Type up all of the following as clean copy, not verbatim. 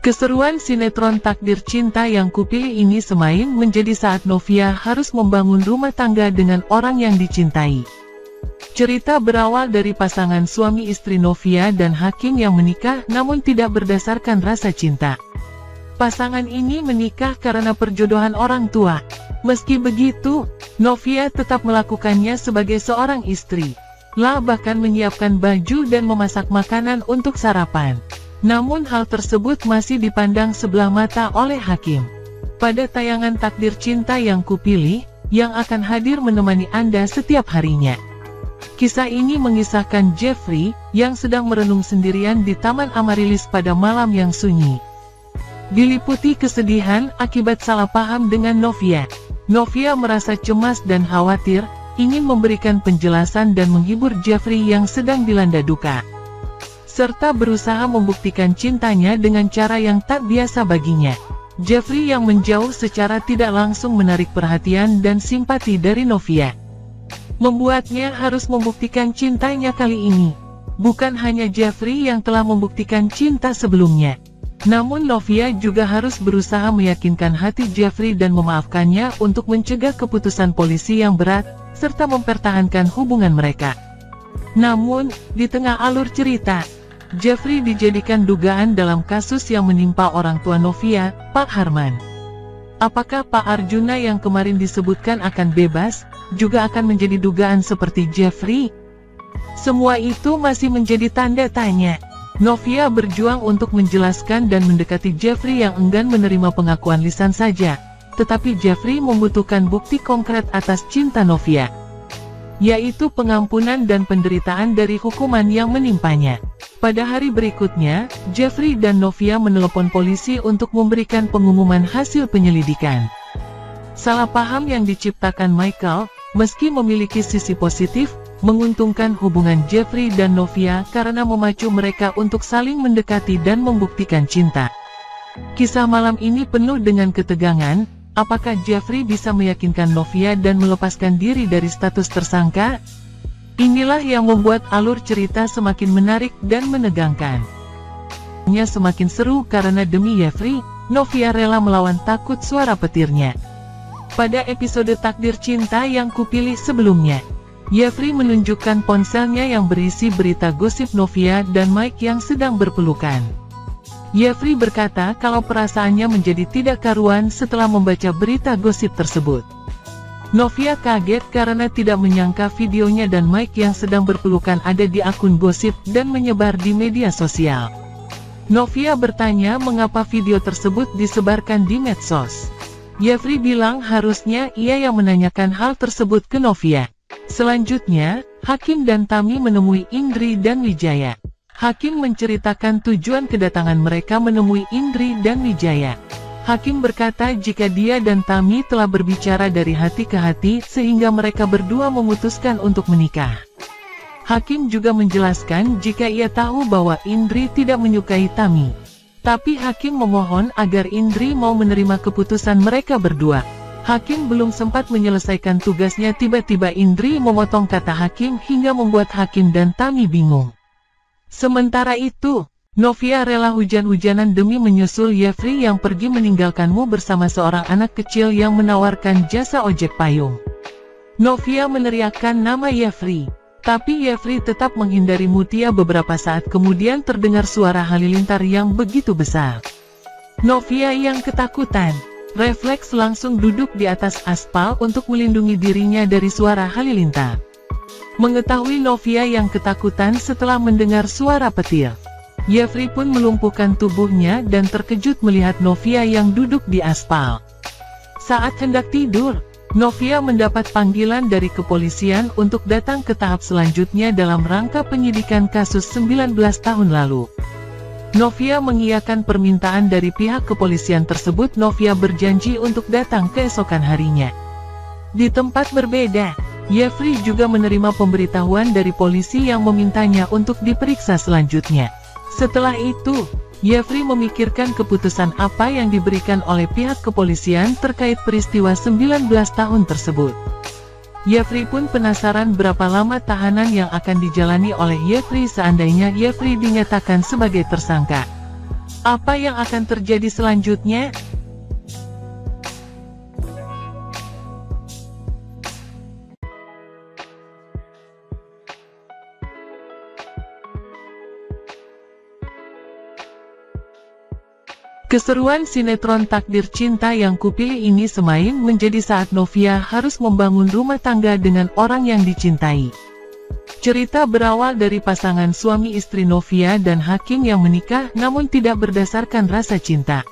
Keseruan sinetron Takdir Cinta yang Kupilih ini semakin menjadi saat Novia harus membangun rumah tangga dengan orang yang dicintai. Cerita berawal dari pasangan suami istri Novia dan Hakim yang menikah namun tidak berdasarkan rasa cinta. Pasangan ini menikah karena perjodohan orang tua. Meski begitu, Novia tetap melakukannya sebagai seorang istri. Bahkan menyiapkan baju dan memasak makanan untuk sarapan. Namun hal tersebut masih dipandang sebelah mata oleh Hakim. Pada tayangan Takdir Cinta yang Kupilih, yang akan hadir menemani Anda setiap harinya. Kisah ini mengisahkan Jeffrey, yang sedang merenung sendirian di Taman Amarilis pada malam yang sunyi. Diliputi kesedihan akibat salah paham dengan Novia. Novia merasa cemas dan khawatir, ingin memberikan penjelasan dan menghibur Jeffrey yang sedang dilanda duka. Serta berusaha membuktikan cintanya dengan cara yang tak biasa baginya. Jeffrey yang menjauh secara tidak langsung menarik perhatian dan simpati dari Novia. Membuatnya harus membuktikan cintanya kali ini. Bukan hanya Jeffrey yang telah membuktikan cinta sebelumnya. Namun Novia juga harus berusaha meyakinkan hati Jeffrey dan memaafkannya untuk mencegah keputusan polisi yang berat, serta mempertahankan hubungan mereka. Namun, di tengah alur cerita, Jeffrey dijadikan dugaan dalam kasus yang menimpa orang tua Novia, Pak Harman. Apakah Pak Arjuna yang kemarin disebutkan akan bebas, juga akan menjadi dugaan seperti Jeffrey? Semua itu masih menjadi tanda tanya. Novia berjuang untuk menjelaskan dan mendekati Jeffrey yang enggan menerima pengakuan lisan saja. Tetapi Jeffrey membutuhkan bukti konkret atas cinta Novia, yaitu pengampunan dan penderitaan dari hukuman yang menimpanya. Pada hari berikutnya, Jeffrey dan Novia menelepon polisi untuk memberikan pengumuman hasil penyelidikan. Salah paham yang diciptakan Michael, meski memiliki sisi positif, menguntungkan hubungan Jeffrey dan Novia karena memacu mereka untuk saling mendekati dan membuktikan cinta. Kisah malam ini penuh dengan ketegangan. Apakah Jeffrey bisa meyakinkan Novia dan melepaskan diri dari status tersangka? Inilah yang membuat alur cerita semakin menarik dan menegangkan. Semakin seru karena demi Jeffrey, Novia rela melawan takut suara petirnya. Pada episode Takdir Cinta yang Kupilih sebelumnya, Jeffrey menunjukkan ponselnya yang berisi berita gosip Novia dan Mike yang sedang berpelukan. Jeffrey berkata kalau perasaannya menjadi tidak karuan setelah membaca berita gosip tersebut. Novia kaget karena tidak menyangka videonya dan Mike yang sedang berpelukan ada di akun gosip dan menyebar di media sosial. Novia bertanya mengapa video tersebut disebarkan di medsos. Jeffrey bilang harusnya ia yang menanyakan hal tersebut ke Novia. Selanjutnya, Hakim dan Tami menemui Indri dan Wijaya. Hakim menceritakan tujuan kedatangan mereka menemui Indri dan Wijaya. Hakim berkata jika dia dan Tami telah berbicara dari hati ke hati sehingga mereka berdua memutuskan untuk menikah. Hakim juga menjelaskan jika ia tahu bahwa Indri tidak menyukai Tami. Tapi Hakim memohon agar Indri mau menerima keputusan mereka berdua. Hakim belum sempat menyelesaikan tugasnya tiba-tiba Indri memotong kata Hakim hingga membuat Hakim dan Tami bingung. Sementara itu, Novia rela hujan-hujanan demi menyusul Jeffrey yang pergi meninggalkanmu bersama seorang anak kecil yang menawarkan jasa ojek payung. Novia meneriakkan nama Jeffrey, tapi Jeffrey tetap menghindari Mutia. Beberapa saat kemudian terdengar suara halilintar yang begitu besar. Novia yang ketakutan, refleks langsung duduk di atas aspal untuk melindungi dirinya dari suara halilintar. Mengetahui Novia yang ketakutan setelah mendengar suara petir, Jeffrey pun melumpuhkan tubuhnya dan terkejut melihat Novia yang duduk di aspal. Saat hendak tidur, Novia mendapat panggilan dari kepolisian untuk datang ke tahap selanjutnya dalam rangka penyidikan kasus 19 tahun lalu. Novia mengiyakan permintaan dari pihak kepolisian tersebut. Novia berjanji untuk datang keesokan harinya. Di tempat berbeda, Jeffrey juga menerima pemberitahuan dari polisi yang memintanya untuk diperiksa selanjutnya. Setelah itu, Jeffrey memikirkan keputusan apa yang diberikan oleh pihak kepolisian terkait peristiwa 19 tahun tersebut. Jeffrey pun penasaran berapa lama tahanan yang akan dijalani oleh Jeffrey seandainya Jeffrey dinyatakan sebagai tersangka. Apa yang akan terjadi selanjutnya? Keseruan sinetron Takdir Cinta Yang Kupilih ini semakin menjadi saat Novia harus membangun rumah tangga dengan orang yang dicintai. Cerita berawal dari pasangan suami istri Novia dan Hakim yang menikah namun tidak berdasarkan rasa cinta.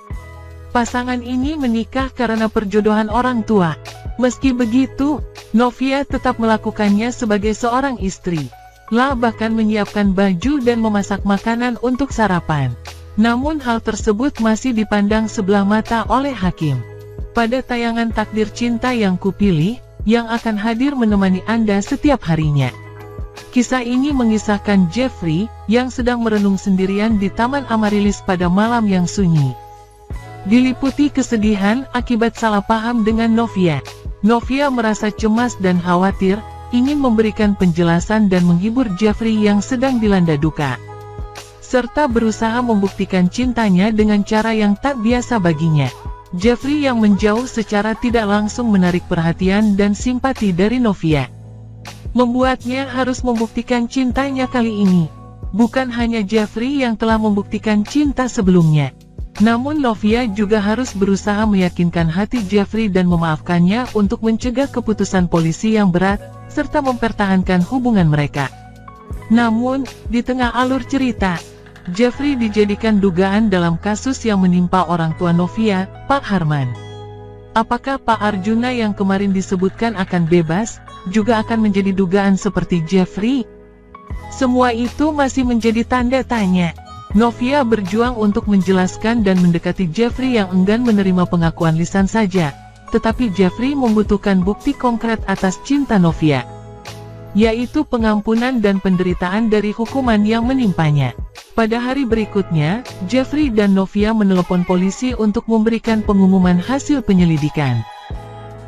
Pasangan ini menikah karena perjodohan orang tua. Meski begitu, Novia tetap melakukannya sebagai seorang istri. Bahkan menyiapkan baju dan memasak makanan untuk sarapan. Namun hal tersebut masih dipandang sebelah mata oleh Hakim. Pada tayangan Takdir Cinta Yang Kupilih, yang akan hadir menemani Anda setiap harinya. Kisah ini mengisahkan Jeffrey, yang sedang merenung sendirian di Taman Amarilis pada malam yang sunyi. Diliputi kesedihan akibat salah paham dengan Novia. Novia merasa cemas dan khawatir, ingin memberikan penjelasan dan menghibur Jeffrey yang sedang dilanda duka. Serta berusaha membuktikan cintanya dengan cara yang tak biasa baginya. Jeffrey yang menjauh secara tidak langsung menarik perhatian dan simpati dari Novia. Membuatnya harus membuktikan cintanya kali ini. Bukan hanya Jeffrey yang telah membuktikan cinta sebelumnya. Namun Novia juga harus berusaha meyakinkan hati Jeffrey dan memaafkannya untuk mencegah keputusan polisi yang berat, serta mempertahankan hubungan mereka. Namun, di tengah alur cerita, Jeffrey dijadikan dugaan dalam kasus yang menimpa orang tua Novia, Pak Harman. Apakah Pak Arjuna yang kemarin disebutkan akan bebas, juga akan menjadi dugaan seperti Jeffrey? Semua itu masih menjadi tanda tanya. Novia berjuang untuk menjelaskan dan mendekati Jeffrey yang enggan menerima pengakuan lisan saja. Tetapi Jeffrey membutuhkan bukti konkret atas cinta Novia, yaitu pengampunan dan penderitaan dari hukuman yang menimpanya. Pada hari berikutnya, Jeffrey dan Novia menelepon polisi untuk memberikan pengumuman hasil penyelidikan.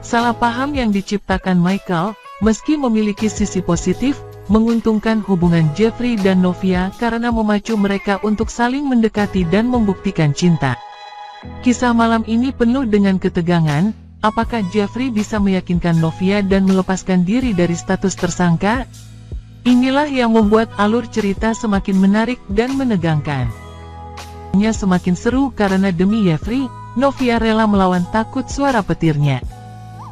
Salah paham yang diciptakan Michael, meski memiliki sisi positif, menguntungkan hubungan Jeffrey dan Novia karena memacu mereka untuk saling mendekati dan membuktikan cinta. Kisah malam ini penuh dengan ketegangan. Apakah Jeffrey bisa meyakinkan Novia dan melepaskan diri dari status tersangka? Inilah yang membuat alur cerita semakin menarik dan menegangkan. Semakin seru karena demi Jeffrey, Novia rela melawan takut suara petirnya.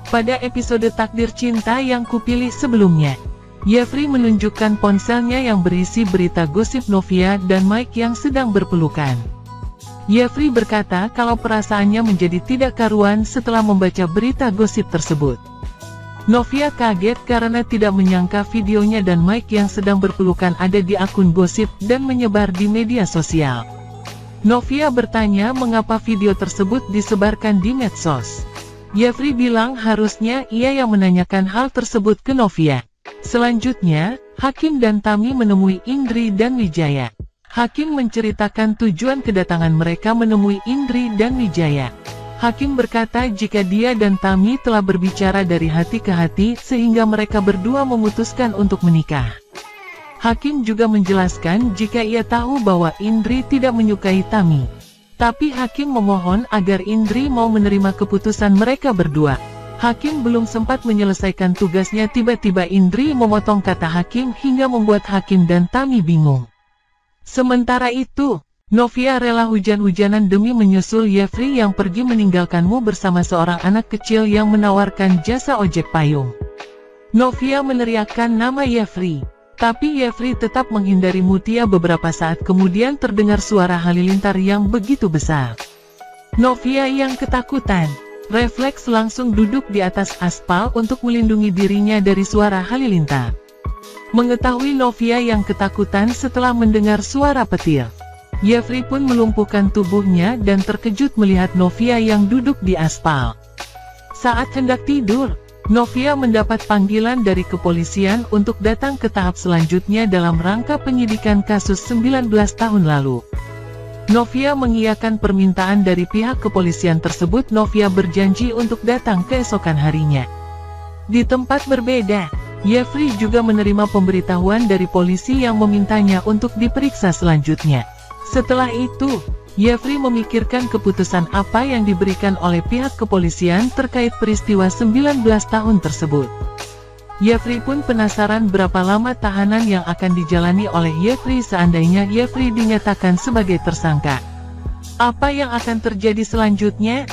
Pada episode Takdir Cinta Yang Kupilih sebelumnya, Jeffrey menunjukkan ponselnya yang berisi berita gosip Novia dan Mike yang sedang berpelukan. Jeffrey berkata kalau perasaannya menjadi tidak karuan setelah membaca berita gosip tersebut. Novia kaget karena tidak menyangka videonya dan Mike yang sedang berpelukan ada di akun gosip dan menyebar di media sosial. Novia bertanya mengapa video tersebut disebarkan di medsos. Jeffrey bilang harusnya ia yang menanyakan hal tersebut ke Novia. Selanjutnya, Hakim dan Tami menemui Indri dan Wijaya. Hakim menceritakan tujuan kedatangan mereka menemui Indri dan Wijaya. Hakim berkata jika dia dan Tami telah berbicara dari hati ke hati sehingga mereka berdua memutuskan untuk menikah. Hakim juga menjelaskan jika ia tahu bahwa Indri tidak menyukai Tami. Tapi Hakim memohon agar Indri mau menerima keputusan mereka berdua. Hakim belum sempat menyelesaikan tugasnya tiba-tiba Indri memotong kata Hakim hingga membuat Hakim dan Tami bingung. Sementara itu, Novia rela hujan-hujanan demi menyusul Jeffrey yang pergi meninggalkanmu bersama seorang anak kecil yang menawarkan jasa ojek payung. Novia meneriakkan nama Jeffrey, tapi Jeffrey tetap menghindari Mutia. Beberapa saat kemudian terdengar suara halilintar yang begitu besar. Novia yang ketakutan, refleks langsung duduk di atas aspal untuk melindungi dirinya dari suara halilintar. Mengetahui Novia yang ketakutan setelah mendengar suara petir, Jeffrey pun melumpuhkan tubuhnya dan terkejut melihat Novia yang duduk di aspal. Saat hendak tidur, Novia mendapat panggilan dari kepolisian untuk datang ke tahap selanjutnya dalam rangka penyidikan kasus 19 tahun lalu. Novia mengiyakan permintaan dari pihak kepolisian tersebut. Novia berjanji untuk datang keesokan harinya. Di tempat berbeda, Jeffrey juga menerima pemberitahuan dari polisi yang memintanya untuk diperiksa selanjutnya. Setelah itu, Yefri memikirkan keputusan apa yang diberikan oleh pihak kepolisian terkait peristiwa 19 tahun tersebut. Yefri pun penasaran berapa lama tahanan yang akan dijalani oleh Yefri seandainya Yefri dinyatakan sebagai tersangka. Apa yang akan terjadi selanjutnya?